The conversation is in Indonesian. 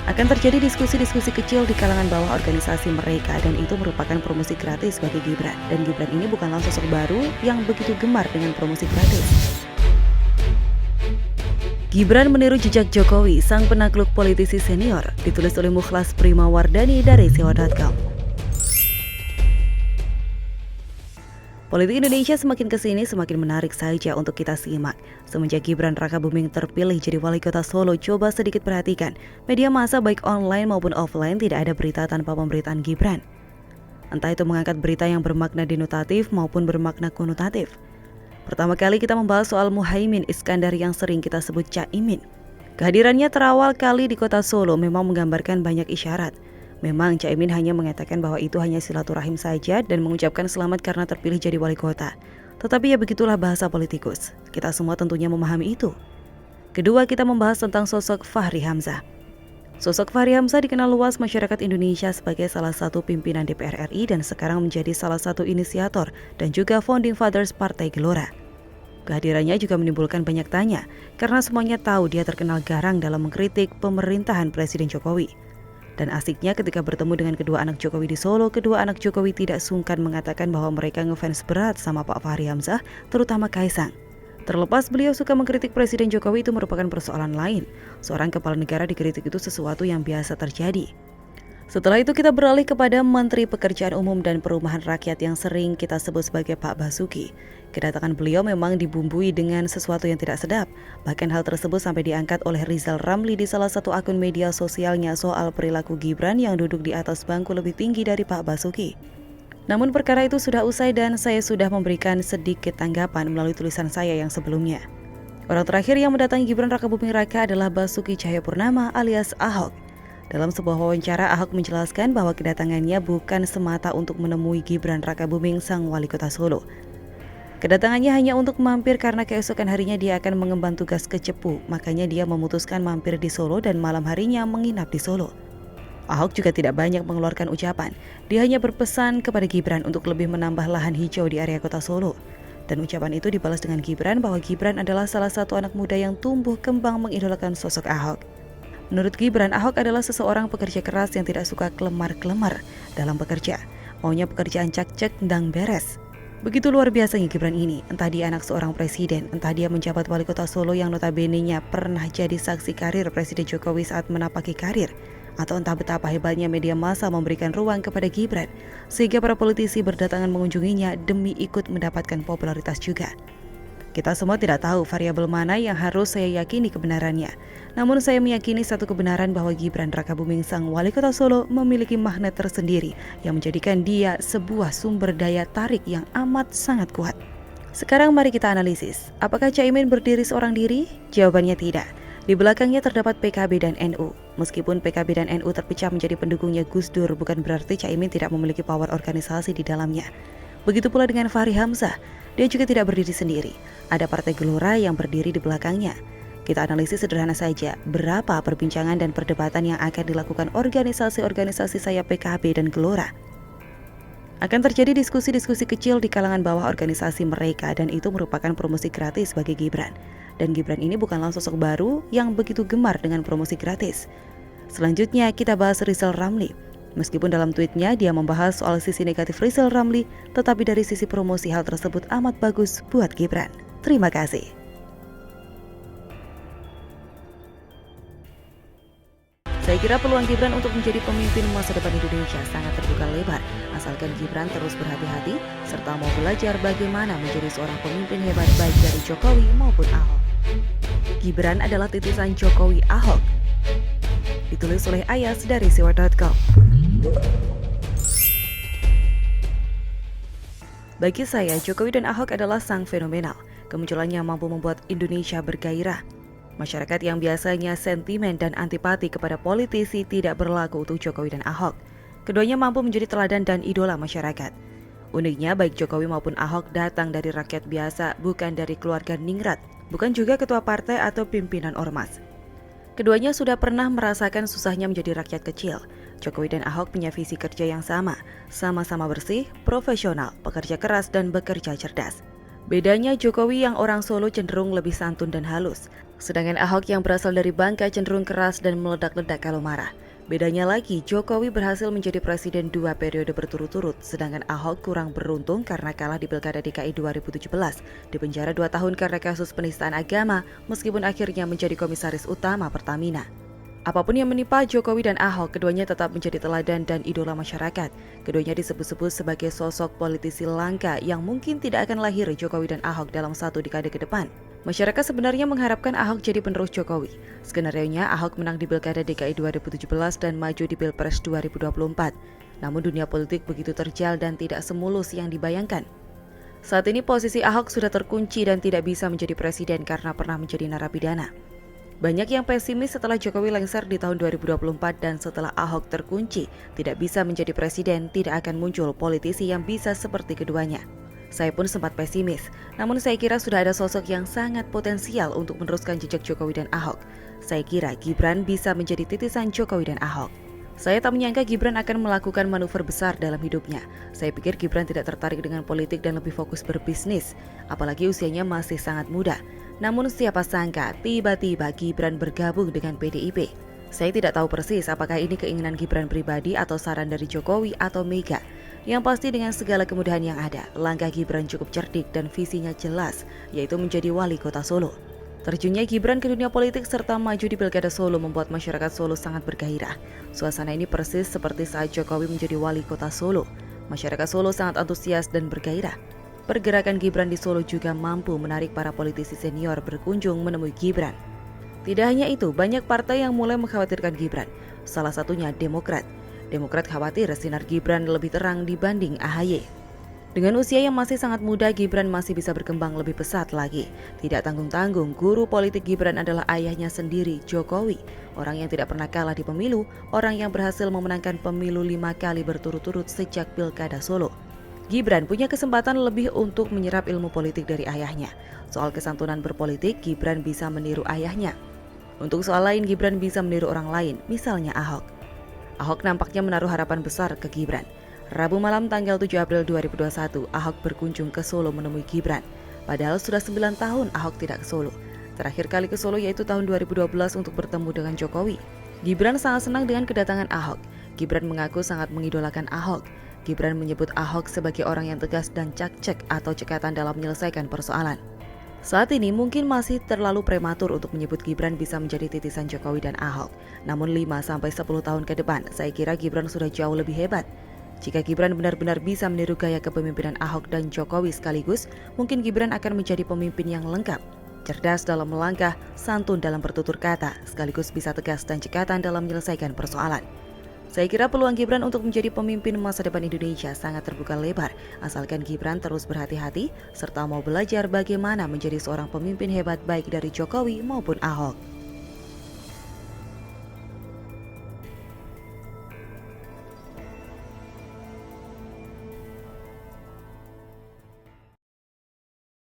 Akan terjadi diskusi-diskusi kecil di kalangan bawah organisasi mereka dan itu merupakan promosi gratis bagi Gibran. Dan Gibran ini bukanlah sosok baru yang begitu gemar dengan promosi gratis. Gibran meniru jejak Jokowi, sang penakluk politisi senior, ditulis oleh Mukhlas Primawardani dari Sewa.com. Politik Indonesia semakin kesini semakin menarik saja untuk kita simak. Semenjak Gibran Rakabuming terpilih jadi wali kota Solo, coba sedikit perhatikan. Media massa baik online maupun offline tidak ada berita tanpa pemberitaan Gibran. Entah itu mengangkat berita yang bermakna denotatif maupun bermakna konotatif. Pertama kali kita membahas soal Muhaimin Iskandar yang sering kita sebut Caimin. Kehadirannya terawal kali di kota Solo memang menggambarkan banyak isyarat. Memang Caimin hanya mengatakan bahwa itu hanya silaturahim saja dan mengucapkan selamat karena terpilih jadi wali kota. Tetapi ya begitulah bahasa politikus. Kita semua tentunya memahami itu. Kedua, kita membahas tentang sosok Fachri Hamzah. Sosok Fachri Hamzah dikenal luas masyarakat Indonesia sebagai salah satu pimpinan DPR RI dan sekarang menjadi salah satu inisiator dan juga founding fathers Partai Gelora. Kehadirannya juga menimbulkan banyak tanya karena semuanya tahu dia terkenal garang dalam mengkritik pemerintahan Presiden Jokowi. Dan asiknya ketika bertemu dengan kedua anak Jokowi di Solo, kedua anak Jokowi tidak sungkan mengatakan bahwa mereka ngefans berat sama Pak Fachri Hamzah, terutama Kaisang. Terlepas beliau suka mengkritik Presiden Jokowi itu merupakan persoalan lain. Seorang kepala negara dikritik itu sesuatu yang biasa terjadi. Setelah itu kita beralih kepada Menteri Pekerjaan Umum dan Perumahan Rakyat yang sering kita sebut sebagai Pak Basuki. Kedatangan beliau memang dibumbui dengan sesuatu yang tidak sedap. Bahkan hal tersebut sampai diangkat oleh Rizal Ramli di salah satu akun media sosialnya soal perilaku Gibran yang duduk di atas bangku lebih tinggi dari Pak Basuki. Namun perkara itu sudah usai dan saya sudah memberikan sedikit tanggapan melalui tulisan saya yang sebelumnya. Orang terakhir yang mendatangi Gibran Rakabuming Raka adalah Basuki Cahayapurnama alias Ahok. Dalam sebuah wawancara, Ahok menjelaskan bahwa kedatangannya bukan semata untuk menemui Gibran Rakabuming sang wali kota Solo. Kedatangannya hanya untuk mampir karena keesokan harinya dia akan mengemban tugas ke Cepu, makanya dia memutuskan mampir di Solo dan malam harinya menginap di Solo. Ahok juga tidak banyak mengeluarkan ucapan, dia hanya berpesan kepada Gibran untuk lebih menambah lahan hijau di area kota Solo. Dan ucapan itu dibalas dengan Gibran bahwa Gibran adalah salah satu anak muda yang tumbuh kembang mengidolakan sosok Ahok. Menurut Gibran, Ahok adalah seseorang pekerja keras yang tidak suka kelemar-kelemar dalam bekerja. Maunya pekerjaan cak-cek dan beres. Begitu luar biasanya Gibran ini, entah dia anak seorang presiden, entah dia menjabat wali kota Solo yang notabene-nya pernah jadi saksi karir Presiden Jokowi saat menapaki karir, atau entah betapa hebatnya media massa memberikan ruang kepada Gibran, sehingga para politisi berdatangan mengunjunginya demi ikut mendapatkan popularitas juga. Kita semua tidak tahu variabel mana yang harus saya yakini kebenarannya. Namun saya meyakini satu kebenaran bahwa Gibran Rakabuming sang wali kota Solo memiliki magnet tersendiri yang menjadikan dia sebuah sumber daya tarik yang amat sangat kuat. Sekarang mari kita analisis. Apakah Caimin berdiri seorang diri? Jawabannya tidak. Di belakangnya terdapat PKB dan NU. Meskipun PKB dan NU terpecah menjadi pendukungnya Gus Dur, bukan berarti Caimin tidak memiliki power organisasi di dalamnya. Begitu pula dengan Fachri Hamzah, dia juga tidak berdiri sendiri. Ada Partai Gelora yang berdiri di belakangnya. Kita analisis sederhana saja, berapa perbincangan dan perdebatan yang akan dilakukan organisasi-organisasi sayap PKB dan Gelora. Akan terjadi diskusi-diskusi kecil di kalangan bawah organisasi mereka dan itu merupakan promosi gratis bagi Gibran. Dan Gibran ini bukanlah sosok baru yang begitu gemar dengan promosi gratis. Selanjutnya kita bahas Rizal Ramli. Meskipun dalam tweetnya dia membahas soal sisi negatif Rizal Ramli, tetapi dari sisi promosi hal tersebut amat bagus buat Gibran. Terima kasih. Saya kira peluang Gibran untuk menjadi pemimpin masa depan Indonesia sangat terbuka lebar, asalkan Gibran terus berhati-hati serta mau belajar bagaimana menjadi seorang pemimpin hebat baik dari Jokowi maupun Ahok. Gibran adalah titisan Jokowi Ahok. Ditulis oleh Ayas dari Sewa.com. Bagi saya, Jokowi dan Ahok adalah sang fenomenal. Kemunculannya mampu membuat Indonesia bergairah. Masyarakat yang biasanya sentimen dan antipati kepada politisi tidak berlaku untuk Jokowi dan Ahok. Keduanya mampu menjadi teladan dan idola masyarakat. Uniknya, baik Jokowi maupun Ahok datang dari rakyat biasa, bukan dari keluarga ningrat, bukan juga ketua partai atau pimpinan ormas. Keduanya sudah pernah merasakan susahnya menjadi rakyat kecil. Jokowi dan Ahok punya visi kerja yang sama-sama bersih, profesional, pekerja keras, dan bekerja cerdas. Bedanya Jokowi yang orang Solo cenderung lebih santun dan halus, Sedangkan Ahok yang berasal dari Bangka cenderung keras dan meledak-ledak kalau marah. Bedanya lagi, Jokowi berhasil menjadi presiden 2 periode berturut-turut, sedangkan Ahok kurang beruntung karena kalah di Pilkada DKI 2017, dipenjara 2 tahun karena kasus penistaan agama, meskipun akhirnya menjadi komisaris utama Pertamina. Apapun yang menimpa Jokowi dan Ahok, keduanya tetap menjadi teladan dan idola masyarakat. Keduanya disebut-sebut sebagai sosok politisi langka yang mungkin tidak akan lahir Jokowi dan Ahok dalam 1 dekade ke depan. Masyarakat sebenarnya mengharapkan Ahok jadi penerus Jokowi. Skenarionya Ahok menang di Pilkada DKI 2017 dan maju di Pilpres 2024. Namun dunia politik begitu terjal dan tidak semulus yang dibayangkan. Saat ini posisi Ahok sudah terkunci dan tidak bisa menjadi presiden karena pernah menjadi narapidana. Banyak yang pesimis setelah Jokowi lengser di tahun 2024 dan setelah Ahok terkunci, tidak bisa menjadi presiden, tidak akan muncul politisi yang bisa seperti keduanya. Saya pun sempat pesimis, namun saya kira sudah ada sosok yang sangat potensial untuk meneruskan jejak Jokowi dan Ahok. Saya kira Gibran bisa menjadi titisan Jokowi dan Ahok. Saya tak menyangka Gibran akan melakukan manuver besar dalam hidupnya. Saya pikir Gibran tidak tertarik dengan politik dan lebih fokus berbisnis, apalagi usianya masih sangat muda. Namun siapa sangka tiba-tiba Gibran bergabung dengan PDIP. Saya tidak tahu persis apakah ini keinginan Gibran pribadi atau saran dari Jokowi atau Mega. Yang pasti dengan segala kemudahan yang ada, langkah Gibran cukup cerdik dan visinya jelas, yaitu menjadi wali kota Solo. Terjunnya Gibran ke dunia politik serta maju di Pilkada Solo membuat masyarakat Solo sangat bergairah. Suasana ini persis seperti saat Jokowi menjadi wali kota Solo. Masyarakat Solo sangat antusias dan bergairah. Pergerakan Gibran di Solo juga mampu menarik para politisi senior berkunjung menemui Gibran. Tidak hanya itu, banyak partai yang mulai mengkhawatirkan Gibran. Salah satunya Demokrat. Demokrat khawatir sinar Gibran lebih terang dibanding AHY. Dengan usia yang masih sangat muda, Gibran masih bisa berkembang lebih pesat lagi. Tidak tanggung-tanggung, guru politik Gibran adalah ayahnya sendiri, Jokowi. Orang yang tidak pernah kalah di pemilu, orang yang berhasil memenangkan pemilu 5 kali berturut-turut sejak Pilkada Solo. Gibran punya kesempatan lebih untuk menyerap ilmu politik dari ayahnya. Soal kesantunan berpolitik, Gibran bisa meniru ayahnya. Untuk soal lain, Gibran bisa meniru orang lain, misalnya Ahok. Ahok nampaknya menaruh harapan besar ke Gibran. Rabu malam tanggal 7 April 2021, Ahok berkunjung ke Solo menemui Gibran. Padahal sudah 9 tahun Ahok tidak ke Solo. Terakhir kali ke Solo yaitu tahun 2012 untuk bertemu dengan Jokowi. Gibran sangat senang dengan kedatangan Ahok. Gibran mengaku sangat mengidolakan Ahok. Gibran menyebut Ahok sebagai orang yang tegas dan cak-cek atau cekatan dalam menyelesaikan persoalan. Saat ini mungkin masih terlalu prematur untuk menyebut Gibran bisa menjadi titisan Jokowi dan Ahok. Namun 5-10 tahun ke depan, saya kira Gibran sudah jauh lebih hebat. Jika Gibran benar-benar bisa meniru gaya kepemimpinan Ahok dan Jokowi sekaligus, mungkin Gibran akan menjadi pemimpin yang lengkap. Cerdas dalam melangkah, santun dalam bertutur kata, sekaligus bisa tegas dan cekatan dalam menyelesaikan persoalan. Saya kira peluang Gibran untuk menjadi pemimpin masa depan Indonesia sangat terbuka lebar, asalkan Gibran terus berhati-hati serta mau belajar bagaimana menjadi seorang pemimpin hebat baik dari Jokowi maupun Ahok.